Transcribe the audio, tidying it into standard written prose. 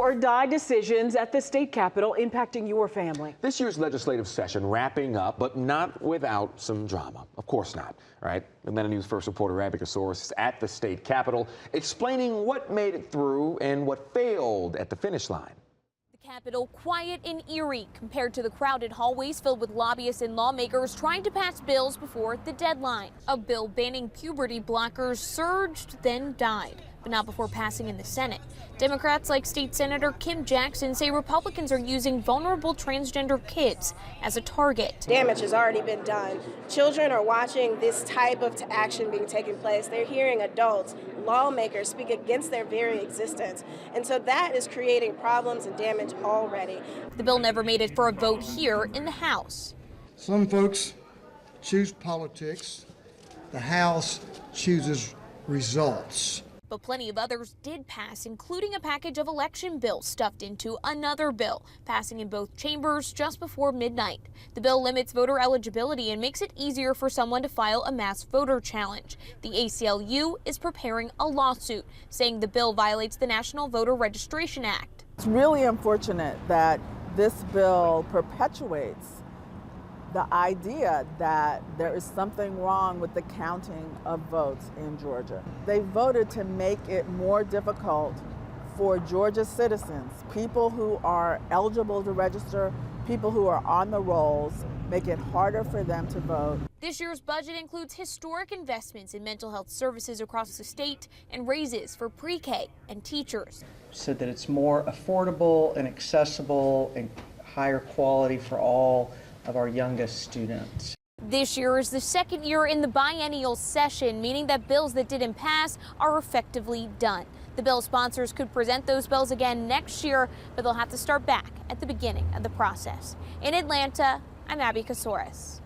or die decisions at the state capitol impacting your family. This year's legislative session wrapping up, but not without some drama. Of course not, right? Atlanta News First reporter Abby Kasoris is at the state capitol explaining what made it through and what failed at the finish line. The Capitol quiet and eerie compared to the crowded hallways filled with lobbyists and lawmakers trying to pass bills before the deadline. A bill banning puberty blockers surged, then died, but not before passing in the Senate. Democrats like State Senator Kemp say Republicans are using vulnerable transgender kids as a target. Damage has already been done. Children are watching this type of action being taken place. They're hearing adults, lawmakers speak against their very existence. And so that is creating problems and damage already. The bill never made it for a vote here in the House. Some folks choose politics. The House chooses results. But plenty of others did pass, including a package of election bills stuffed into another bill, passing in both chambers just before midnight. The bill limits voter eligibility and makes it easier for someone to file a mass voter challenge. The ACLU is preparing a lawsuit, saying the bill violates the National Voter Registration Act. It's really unfortunate that this bill perpetuates the idea that there is something wrong with the counting of votes in Georgia. They voted to make it more difficult for Georgia citizens, people who are eligible to register, people who are on the rolls, make it harder for them to vote. This year's budget includes historic investments in mental health services across the state and raises for pre-K and teachers. So that it's more affordable and accessible and higher quality for all of our youngest students. This year is the second year in the biennial session, meaning that bills that didn't pass are effectively done. The bill sponsors could present those bills again next year, but they'll have to start back at the beginning of the process. In Atlanta, I'm Abby Kasoris.